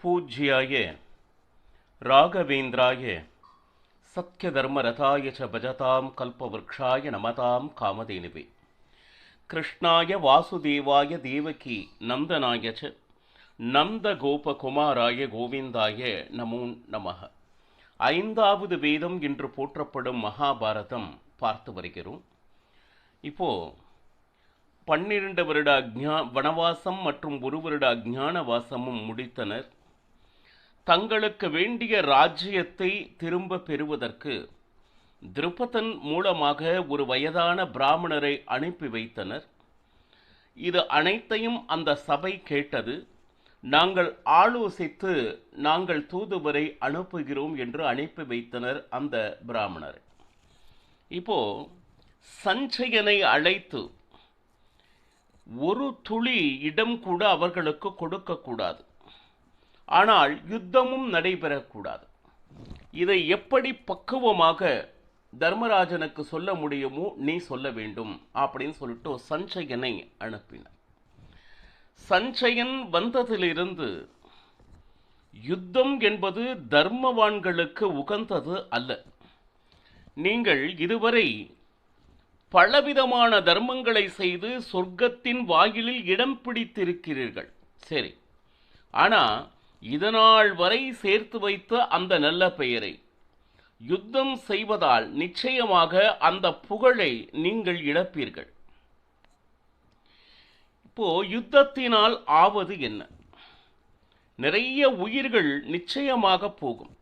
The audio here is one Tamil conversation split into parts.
பூஜ்யாய ராகவேந்திராய சத்யதர்மரதாய ச பஜதாம் கல்பவ்ருக்ஷாய நமதாம் காமதேனுவே கிருஷ்ணாய வாசுதேவாய தேவகி நந்தனாய ச நந்தகோபகுமாராய கோவிந்தாய நமோ நமः. ஐந்தாவது வேதம் என்று போற்றப்படும் மகாபாரதம் பார்த்து வருகிறோம். இப்போ 12 வருட வனவாசம் மற்றும் 1 வருட அஞ்ஞானவாசமும் முடித்தனர். தங்களுக்கு வேண்டிய ராஜ்யத்தை திரும்ப பெறுவதற்கு திருபதன் மூலமாக ஒரு வயதான பிராமணரை அனுப்பி வைத்தனர். இது அனைத்தையும் அந்த சபை கேட்டது. நாங்கள் ஆலோசித்து நாங்கள் தூதுவரை அனுப்புகிறோம் என்று அனுப்பி வைத்தனர் அந்த பிராமணரை. இப்போ சஞ்சயனை அழைத்து ஒரு துளி இடம் கூட அவர்களுக்கு கொடுக்கக்கூடாது, ஆனால் யுத்தமும் நடைபெறக்கூடாது. இதை எப்படி பக்குவமாக தர்மராஜனுக்கு சொல்ல முடியுமோ நீ சொல்ல வேண்டும் அப்படின்னு சொல்லிட்டு சஞ்சயனை அனுப்பினார். சஞ்சயன் வந்ததிலிருந்து யுத்தம் என்பது தர்மவான்களுக்கு உகந்தது அல்ல. நீங்கள் இதுவரை பலவிதமான தர்மங்களை செய்து சொர்க்கத்தின் வாயிலில் இடம் பிடித்திருக்கிறீர்கள், சரி. ஆனா இதனால் வரை சேர்த்து வைத்த அந்த நல்ல பெயரை யுத்தம் செய்வதால் நிச்சயமாக அந்த புகழை நீங்கள் இழப்பீர்கள். இப்போ யுத்தத்தினால் ஆவது என்ன? நிறைய உயிர்கள் நிச்சயமாக போகும்.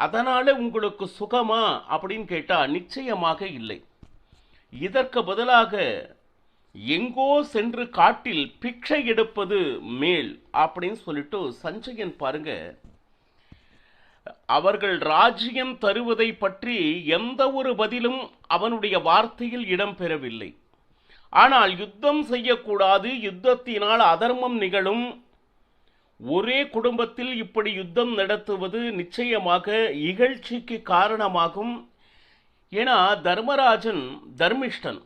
அதனால உங்களுக்கு சுகமா அப்படின்னு கேட்டா நிச்சயமாக இல்லை. இதற்கு பதிலாக எங்கோ சென்று காட்டில் பிக்ஷை எடுப்பது மேல் அப்படின்னு சொல்லிட்டு சஞ்சயன் பாருங்க, அவர்கள் ராஜ்யம் தருவதை பற்றி எந்த ஒரு பதிலும் அவனுடைய வார்த்தையில் இடம்பெறவில்லை. ஆனால் யுத்தம் செய்யக்கூடாது, யுத்தத்தினால் அதர்மம் நிகழும், ஒரே குடும்பத்தில் இப்படி யுத்தம் நடத்துவது நிச்சயமாக இகழ்ச்சிக்கு காரணமாகும். ஏன்னா தர்மராஜன் தர்மிஷ்டன்,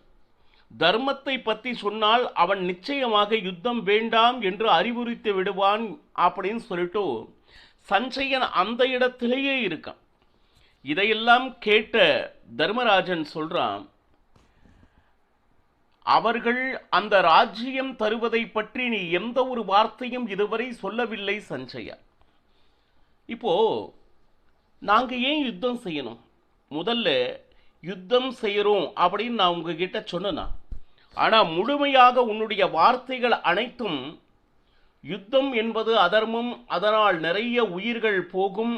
தர்மத்தை பற்றி சொன்னால் அவன் நிச்சயமாக யுத்தம் வேண்டாம் என்று அறிவுறுத்தி விடுவான் அப்படின்னு சொல்லிட்டு சஞ்சயன் அந்த இடத்திலேயே இருக்கான். இதையெல்லாம் கேட்ட தர்மராஜன் சொல்றான், அவர்கள் அந்த ராஜ்யம் தருவதை பற்றி நீ எந்த ஒரு வார்த்தையும் இதுவரை சொல்லவில்லை சஞ்சயா. இப்போ நாங்க ஏன் யுத்தம் செய்யணும்? முதல்ல யுத்தம் செய்யறோம் அப்படின்னு நான் உங்ககிட்ட சொன்னா, ஆனா முழுமையாக உன்னுடைய வார்த்தைகள் அனைத்தும் யுத்தம் என்பது அதர்மம், அதனால் நிறைய உயிர்கள் போகும்,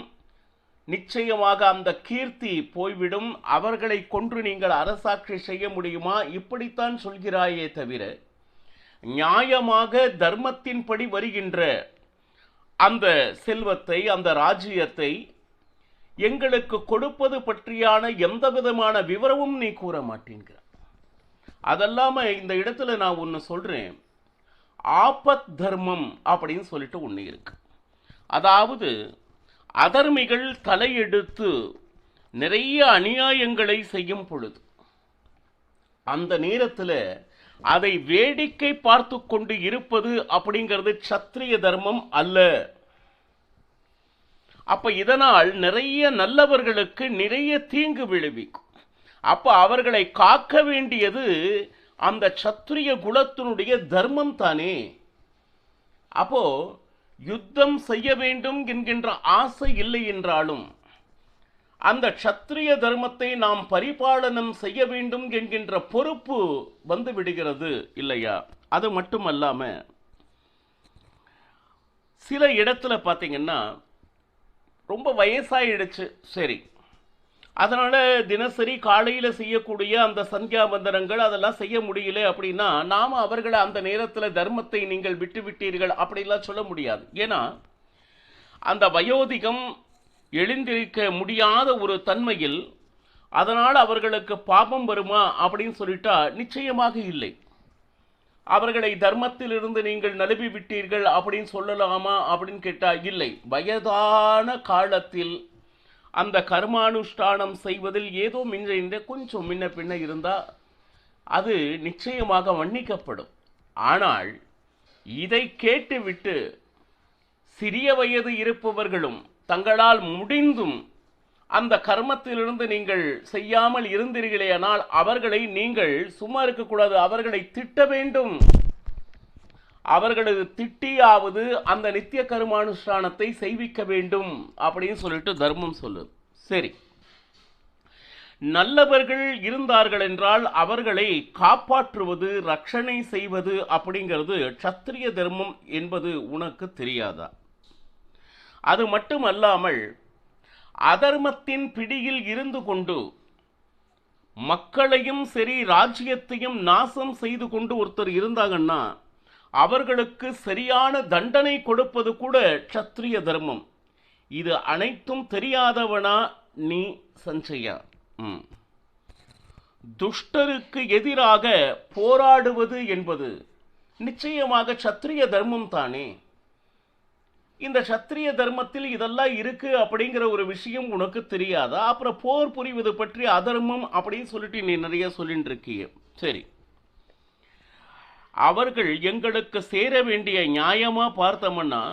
நிச்சயமாக அந்த கீர்த்தி போய்விடும், அவர்களை கொன்று நீங்கள் அரசாட்சி செய்ய முடியுமா, இப்படித்தான் சொல்கிறாயே தவிர நியாயமாக தர்மத்தின்படி வருகின்ற அந்த செல்வத்தை அந்த ராஜ்யத்தை எங்களுக்கு கொடுப்பது பற்றியான எந்த விதமான விவரமும் நீ கூற மாட்டேங்கிற. அதல்லாம இந்த இடத்துல நான் ஒன்று சொல்றேன், ஆபத் தர்மம் அப்படின்னு சொல்லிட்டு ஒன்று இருக்கு. அதாவது அதர்மிகள் தலையெடுத்து நிறைய அநியாயங்களை செய்யும் பொழுது அந்த நேரத்தில் அதை வேடிக்கை பார்த்து கொண்டு இருப்பது அப்படிங்கிறது சத்திரிய தர்மம் அல்ல. அப்ப இதனால் நிறைய நல்லவர்களுக்கு நிறைய தீங்கு விளைவிக்கும். அப்ப அவர்களை காக்க வேண்டியது அந்த சத்திரிய குலத்தினுடைய தர்மம் தானே. அப்போ யுத்தம் செய்ய வேண்டும் என்கின்ற ஆசை இல்லை என்றாலும் அந்த சத்திரிய தர்மத்தை நாம் பரிபாலனம் செய்ய வேண்டும் என்கின்ற பொறுப்பு வந்து விடுகிறது இல்லையா? அது மட்டுமல்லாம சில இடத்துல பார்த்தீங்கன்னா ரொம்ப வயசாயிடுச்சு, சரி, அதனால தினசரி காலையில் செய்யக்கூடிய அந்த சந்தியா வந்தனங்கள் அதெல்லாம் செய்ய முடியல அப்படின்னா நாம அவர்களை அந்த நேரத்தில் தர்மத்தை நீங்கள் விட்டு விட்டீர்கள் அப்படிலாம் சொல்ல முடியாது. ஏன்னா அந்த வயோதிகம் எழுந்திருக்க முடியாத ஒரு தன்மையில் அதனால் அவர்களுக்கு பாபம் வருமா அப்படின்னு சொல்லிட்டா நிச்சயமாக இல்லை. அவர்களை தர்மத்திலிருந்து நீங்கள் நழுவி விட்டீர்கள் அப்படின்னு சொல்லலாமா அப்படின்னு கேட்டா இல்லை. வயதான காலத்தில் அந்த கர்மானுஷ்டானம் செய்வதில் ஏதோ கொஞ்சம் முன்ன பின்ன இருந்தா அது நிச்சயமாக மன்னிக்கப்படும். ஆனால் இதை கேட்டுவிட்டு சிறிய வயது இருப்பவர்களும் தங்களால் முடிந்தும் அந்த கர்மத்திலிருந்து நீங்கள் செய்யாமல் இருந்தீர்களேயானால் அவர்களை நீங்கள் சும்மா இருக்கக்கூடாது, அவர்களை திட்ட வேண்டும். அவர்களது திட்டியாவது அந்த நித்திய கர்மானுஷ்டானத்தை செய்விக்க வேண்டும் அப்படின்னு சொல்லிட்டு தர்மம் சொல்லுது. சரி, நல்லவர்கள் இருந்தார்கள் என்றால் அவர்களை காப்பாற்றுவது, ரட்சணை செய்வது அப்படிங்கிறது சத்திரிய தர்மம் என்பது உனக்கு தெரியாதா? அது மட்டுமல்லாமல் அதர்மத்தின் பிடியில் இருந்து கொண்டு மக்களையும் சரி ராஜ்யத்தையும் நாசம் செய்து கொண்டு ஒருத்தர் இருந்தாங்கன்னா அவர்களுக்கு சரியான தண்டனை கொடுப்பது கூட சத்திரிய தர்மம். இது அனைத்தும் தெரியாதவனா நீ சஞ்சயா? துஷ்டருக்கு எதிராக போராடுவது என்பது நிச்சயமாக சத்திரிய தர்மம் தானே. இந்த சத்திரிய தர்மத்தில் இதெல்லாம் இருக்கு அப்படிங்கிற ஒரு விஷயம் உனக்கு தெரியாதா? அப்புறம் போர் புரிவது பற்றி அதர்மம் அப்படின்னு சொல்லிட்டு நீ நிறைய சொல்லிட்டு இருக்கிய. சரி, அவர்கள் எங்களுக்கு சேர வேண்டிய நியாயமா பார்த்தோம்னா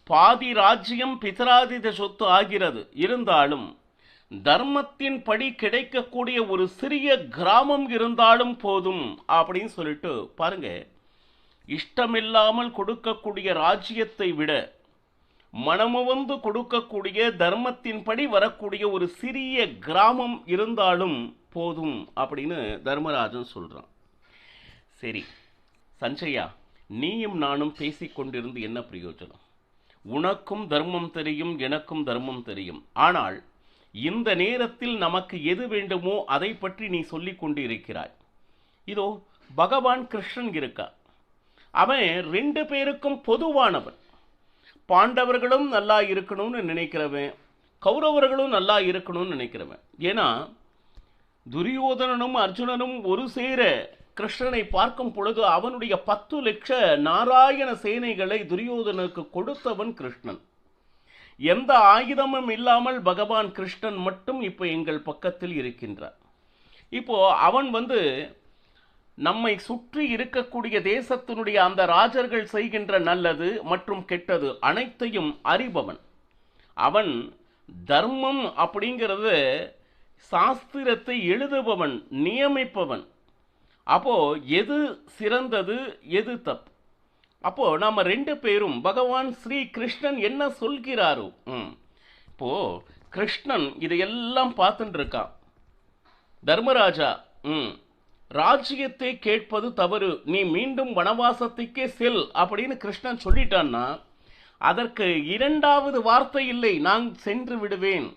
பாதி ராஜ்யம் பிதராதித சொத்து ஆகிறது. இருந்தாலும் தர்மத்தின் படி கிடைக்கக்கூடிய ஒரு சிறிய கிராமம் இருந்தாலும் போதும் அப்படின்னு சொல்லிட்டு பாருங்க. இஷ்டமில்லாமல் கொடுக்கக்கூடிய ராஜ்யத்தை விட மனமுவந்து கொடுக்கக்கூடிய தர்மத்தின்படி வரக்கூடிய ஒரு சிறிய கிராமம் இருந்தாலும் போதும் அப்படின்னு தர்மராஜன் சொல்றான். சரி சஞ்சயா, நீயும் நானும் பேசிக்கொண்டிருந்து என்ன பிரயோஜனம்? உனக்கும் தர்மம் தெரியும், எனக்கும் தர்மம் தெரியும். ஆனால் இந்த நேரத்தில் நமக்கு எது வேண்டுமோ அதை பற்றி நீ சொல்லிக் கொண்டு இருக்கிறாய். இதோ பகவான் கிருஷ்ணன் இருக்கா, அவன் 2 பேருக்கும் பொதுவானவன். பாண்டவர்களும் நல்லா இருக்கணும்னு நினைக்கிறவன், கௌரவர்களும் நல்லா இருக்கணும்னு நினைக்கிறவன். ஏன்னா துரியோதனனும் அர்ஜுனனும் ஒரு சேர கிருஷ்ணனை பார்க்கும் பொழுது அவனுடைய 10 லட்ச நாராயண சேனைகளை துரியோதனுக்கு கொடுத்தவன் கிருஷ்ணன். எந்த ஆயுதமும் இல்லாமல் பகவான் கிருஷ்ணன் மட்டும் இப்போ எங்கள் பக்கத்தில் இருக்கின்றார். இப்போ அவன் நம்மை சுற்றி இருக்கக்கூடிய தேசத்தினுடைய அந்த ராஜர்கள் செய்கின்ற நல்லது மற்றும் கெட்டது அனைத்தையும் அறிபவன். அவன் தர்மம் அப்படிங்கிறது சாஸ்திரத்தை எழுதுபவன், நியமிப்பவன். அப்போ எது சிறந்தது, எது தப்பு? அப்போ நாம 2 பேரும் பகவான் ஸ்ரீ கிருஷ்ணன் என்ன சொல்கிறாரோ, இப்போ கிருஷ்ணன் இதையெல்லாம் பார்த்துட்டு இருக்கான். தர்மராஜா, ராஜ்யத்தை கேட்பது தவறு, நீ மீண்டும் வனவாசத்துக்கே செல் அப்படின்னு கிருஷ்ணன் சொல்லிட்டான்னா அதற்கு 2வது வார்த்தை இல்லை, நான் சென்று விடுவேன்.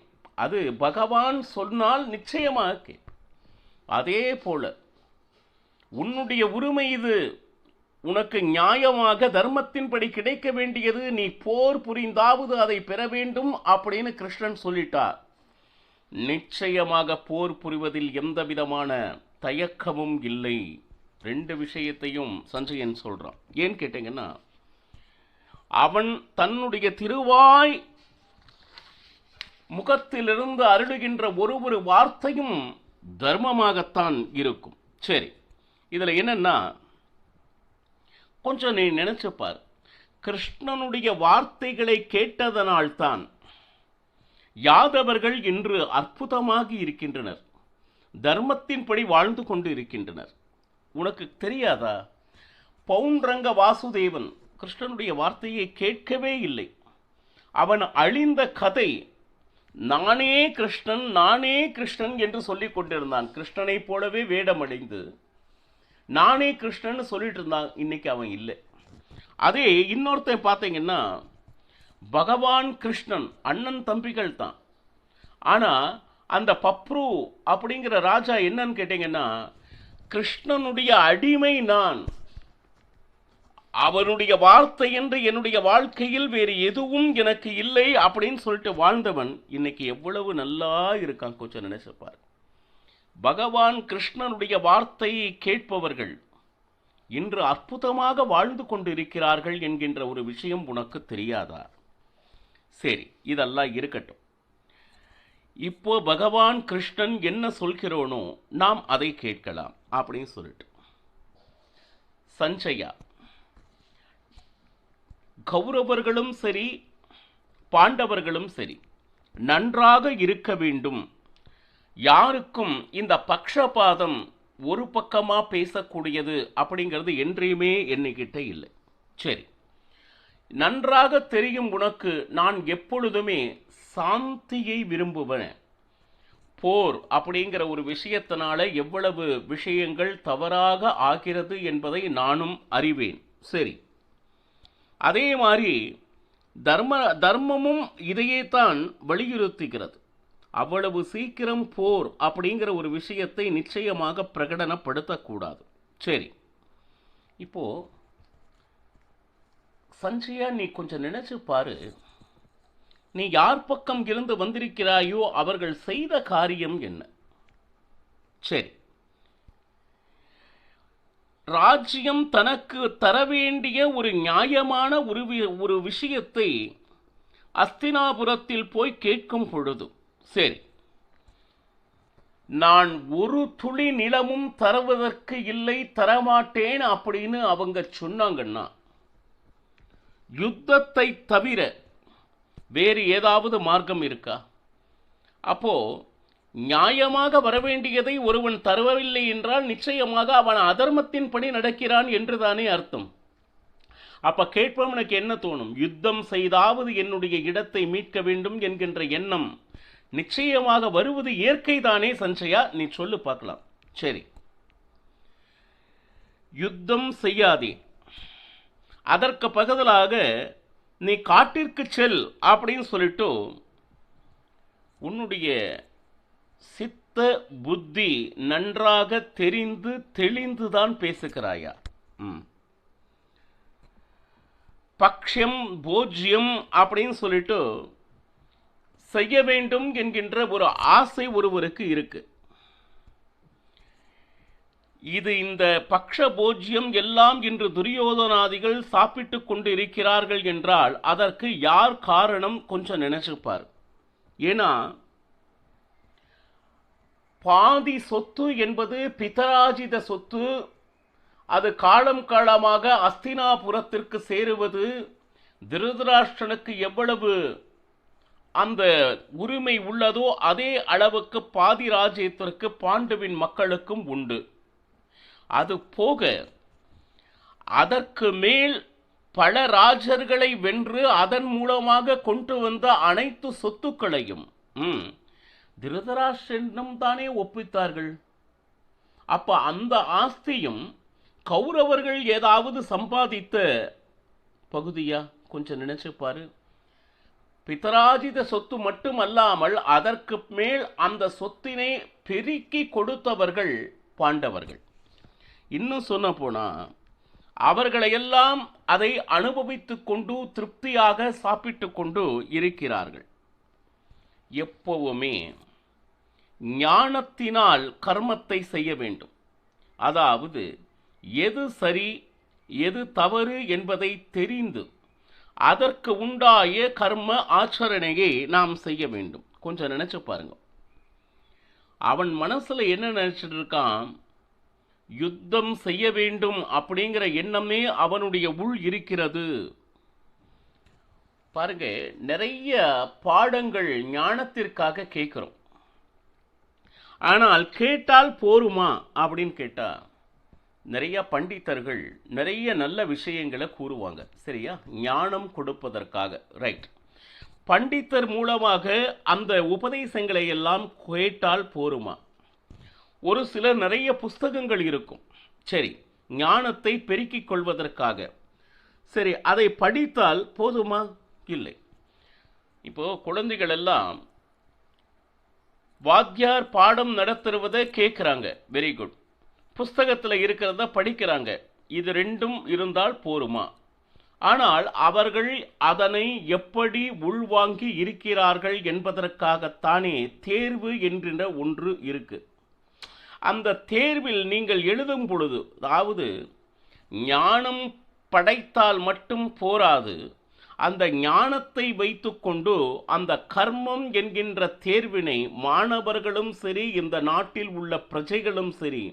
அது பகவான் சொன்னால் நிச்சயமாக. அதே போல உன்னுடைய உரிமை இது, உனக்கு நியாயமாக தர்மத்தின்படி கிடைக்க வேண்டியது, நீ போர் புரிந்தாவது அதை பெற வேண்டும் அப்படின்னு கிருஷ்ணன் சொல்லிட்டார். நிச்சயமாக போர் புரிவதில் எந்த விதமான தயக்கமும் இல்லை. 2 விஷயத்தையும் சஞ்சயன் சொல்றான். ஏன் கேட்டீங்கன்னா, அவன் தன்னுடைய திருவாய் முகத்திலிருந்து அருளுகின்ற ஒரு வார்த்தையும் தர்மமாகத்தான் இருக்கும். சரி, இதுல என்னன்னா கொஞ்சம் நீ நினைச்சுப்பார். கிருஷ்ணனுடைய வார்த்தைகளை கேட்டதனால்தான் யாதவர்கள் இன்று அற்புதமாக இருக்கின்றனர், தர்மத்தின்படி வாழ்ந்து கொண்டு இருக்கின்றனர். உனக்கு தெரியாதா? பவுண்டரங்க வாசுதேவன் கிருஷ்ணனுடைய வார்த்தையை கேட்கவே இல்லை. அவன் அழிந்த கதை நானே கிருஷ்ணன், நானே கிருஷ்ணன் என்று சொல்லிக் கொண்டிருந்தான். கிருஷ்ணனை போலவே வேடமடைந்து நானே கிருஷ்ணன் சொல்லிட்டு இருந்தான். இன்னைக்கு அவன் இல்லை. அதே இன்னொருத்தன் பார்த்தீங்கன்னா பகவான் கிருஷ்ணன் அண்ணன் தம்பிகள் தான். ஆனா அந்த பப்ரு அப்படிங்கிற ராஜா என்னன்னு கேட்டீங்கன்னா, கிருஷ்ணனுடைய அடிமை நான், அவனுடைய வார்த்தை என்று என்னுடைய வாழ்க்கையில் வேறு எதுவும் எனக்கு இல்லை அப்படின்னு சொல்லிட்டு வாழ்ந்தவன் இன்னைக்கு எவ்வளவு நல்லா இருக்கான் கொஞ்சம் நினைச்சுப்பார். பகவான் கிருஷ்ணனுடைய வார்த்தையை கேட்பவர்கள் இன்று அற்புதமாக வாழ்ந்து கொண்டிருக்கிறார்கள் என்கின்ற ஒரு விஷயம் உனக்கு தெரியாதா? சரி, இதெல்லாம் இருக்கட்டும். இப்போ பகவான் கிருஷ்ணன் என்ன சொல்கிறோனோ நாம் அதை கேட்கலாம் அப்படின்னு சொல்லிட்டு, சஞ்சயா, கௌரவர்களும் சரி பாண்டவர்களும் சரி நன்றாக இருக்க வேண்டும். யாருக்கும் இந்த பக்ஷபாதம் ஒரு பக்கமா பேசக்கூடியது அப்படிங்கிறது என்றையுமே என்னைக்கிட்ட இல்லை. சரி, நன்றாக தெரியும் உனக்கு நான் எப்பொழுதுமே சாந்தியை விரும்புவேன். போர் அப்படிங்கிற ஒரு விஷயத்தினால எவ்வளவு விஷயங்கள் தவறாக ஆகிறது என்பதை நானும் அறிவேன். சரி, அதே மாதிரி தர்மமும் இதையே தான் வலியுறுத்துகிறது. அவ்வளவு சீக்கிரம் போர் அப்படிங்கிற ஒரு விஷயத்தை நிச்சயமாக பிரகடனப்படுத்தக்கூடாது. சரி, இப்போ சஞ்சயா, நீ கொஞ்சம் நினைச்சு பாரு. நீ யார் பக்கம் இருந்து வந்திருக்கிறாயோ அவர்கள் செய்த காரியம் என்ன? சரி, ராஜ்யம் தனக்கு தர வேண்டிய ஒரு நியாயமான ஒரு விஷயத்தை அஸ்தினாபுரத்தில் போய் கேட்கும் பொழுது, சரி, நான் ஒரு துளி நிலமும் தருவதற்கு இல்லை, தரமாட்டேன் அப்படின்னு அவங்க சொன்னாங்கன்னா, யுத்தத்தை தவிர வேறு ஏதாவது மார்க்கம் இருக்கா? அப்போ நியாயமாக வரவேண்டியதை ஒருவன் தரவில்லை என்றால் நிச்சயமாக அவன் அதர்மத்தின் படி நடக்கிறான் என்றுதானே அர்த்தம். அப்ப கேட்பவனுக்கு என்ன தோணும்? யுத்தம் செய்தாவது என்னுடைய இடத்தை மீட்க வேண்டும் என்கின்ற எண்ணம் நிச்சயமாக வருவது இயற்கை தானே சஞ்சயா? நீ சொல்லு பார்க்கலாம். சரி, யுத்தம் செய்யாதே, அதற்கு பதிலாக நீ காட்டிற்கு செல் அப்படின்னு சொல்லிட்டு உன்னுடைய சித்த புத்தி நன்றாக தெரிந்து தெளிந்துதான் பேசுகிறாயா? பக்ஷம் போஜ்யம் அப்படின்னு சொல்லிட்டு செய்ய வேண்டும் என்கின்ற ஒரு ஆசை ஒருவருக்கு இருக்கு. இது இந்த பக்ஷ போஜ்யம் எல்லாம் இன்று துரியோதனாதிகள் சாப்பிட்டு கொண்டு இருக்கிறார்கள் என்றால் அதற்கு யார் காரணம்? கொஞ்சம் நினைச்சுப்பார். ஏன்னா பாதி சொத்து என்பது பிதராஜித சொத்து. அது காலம் காலமாக அஸ்தினாபுரத்திற்கு சேருவது திருதராஷ்டிரனுக்கு எவ்வளவு அந்த உரிமை உள்ளதோ அதே அளவுக்கு பாதி ராஜ்யத்திற்கு பாண்டுவின் மக்களுக்கும் உண்டு. அது போக அதற்கு மேல் பல ராஜர்களை வென்று அதன் மூலமாக கொண்டு வந்த அனைத்து சொத்துக்களையும் திருதராஷ்டிரனிடம் தானே ஒப்பித்தார்கள். அப்ப அந்த ஆஸ்தியும் கௌரவர்கள் ஏதாவது சம்பாதித்த பகுதியா? கொஞ்சம் நினைச்சு பாரு. பிதராஜித சொத்து மட்டுமல்லாமல் அதற்கு மேல் அந்த சொத்தினை பெருக்கி கொடுத்தவர்கள் பாண்டவர்கள். இன்னும் சொன்ன போனா அவர்களையெல்லாம் அதை அனுபவித்துக் கொண்டு திருப்தியாக சாப்பிட்டு கொண்டு இருக்கிறார்கள். எப்பவுமே ஞானத்தினால் கர்மத்தை செய்ய வேண்டும். அதாவது எது சரி எது தவறு என்பதை தெரிந்து அதற்கு உண்டாய கர்ம ஆச்சரணையை நாம் செய்ய வேண்டும். கொஞ்சம் நினைச்சு பாருங்க. அவன் மனசுல என்ன நினைச்சிட்டு இருக்கான்? யுத்தம் செய்ய வேண்டும் அப்படிங்கிற எண்ணமே அவனுடைய உள் இருக்கிறது. பாருங்க, நிறைய பாடங்கள் ஞானத்திற்காக கேட்கிறோம். ஆனால் கேட்டால் போருமா அப்படின்னு கேட்டா நிறைய பண்டிதர்கள் நிறைய நல்ல விஷயங்களை கூறுவாங்க. சரியா? ஞானம் கொடுப்பதற்காக. ரைட். பண்டிதர் மூலமாக அந்த உபதேசங்களை எல்லாம் கேட்டால் போருமா? ஒரு சில நிறைய புஸ்தகங்கள் இருக்கும். சரி, ஞானத்தை பெருக்கிக் கொள்வதற்காக. சரி, அதை படித்தால் போதுமா? இல்லை. இப்போ குழந்தைகள் எல்லாம் வாத்தியார் பாடம் நடத்துவதை கேட்குறாங்க. Very good. புஸ்தகத்தில் இருக்கிறத படிக்கிறாங்க. இது ரெண்டும் இருந்தால் போருமா? ஆனால் அவர்கள் அதனை எப்படி உள்வாங்கி இருக்கிறார்கள் என்பதற்காகத்தானே தேர்வு என்கின்ற ஒன்று இருக்கு. அந்த தேர்வில் நீங்கள் எழுதும் பொழுது, அதாவது ஞானம் படைத்தால் மட்டும் போராது, அந்த ஞானத்தை வைத்துக்கொண்டு அந்த கர்மம் என்கின்ற தேர்வினை மாணவர்களும் சரி இந்த நாட்டில் உள்ள பிரஜைகளும் சரி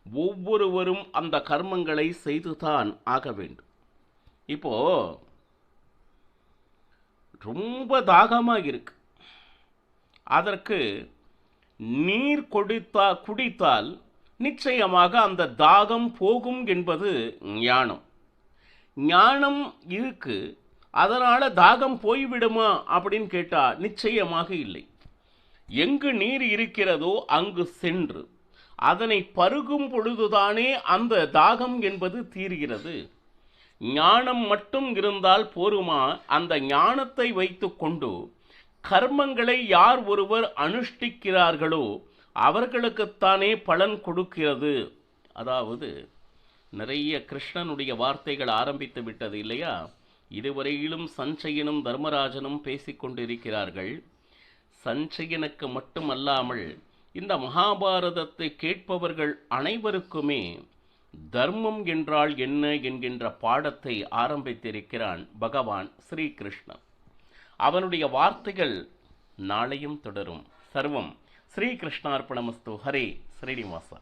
ஒவ்வொருவரும் அந்த கர்மங்களை செய்துதான் ஆக வேண்டும். இப்போ ரொம்ப தாகமாக இருக்கு, அதற்கு நீர் குடித்தால் நிச்சயமாக அந்த தாகம் போகும் என்பது ஞானம். ஞானம் இருக்கு, அதனால தாகம் போய்விடுமா அப்படின்னு கேட்டா நிச்சயமாக இல்லை. எங்கு நீர் இருக்கிறதோ அங்கு சென்று அதனை பருகும் பொழுதுதானே அந்த தாகம் என்பது தீர்கிறது. ஞானம் மட்டும் இருந்தால் போருமா? அந்த ஞானத்தை வைத்துக்கொண்டு கர்மங்களை யார் ஒருவர் அனுஷ்டிக்கிறார்களோ அவர்களுக்குத்தானே பலன் கொடுக்கிறது. அதாவது நிறைய கிருஷ்ணனுடைய வார்த்தைகள் ஆரம்பித்து விட்டது இல்லையா? இதுவரையிலும் சஞ்சயனும் தர்மராஜனும் பேசிக்கொண்டிருக்கிறார்கள். சஞ்சயனுக்கு மட்டுமல்லாமல் இந்த மகாபாரதத்தை கேட்பவர்கள் அனைவருக்குமே தர்மம் என்றால் என்ன என்கின்ற பாடத்தை ஆரம்பித்திருக்கிறான் பகவான் ஸ்ரீகிருஷ்ணன். அவனுடைய வார்த்தைகள் நாளையும் தொடரும். சர்வம் ஸ்ரீகிருஷ்ணார்ப்பணமஸ்து. ஹரே ஸ்ரீனிவாசா.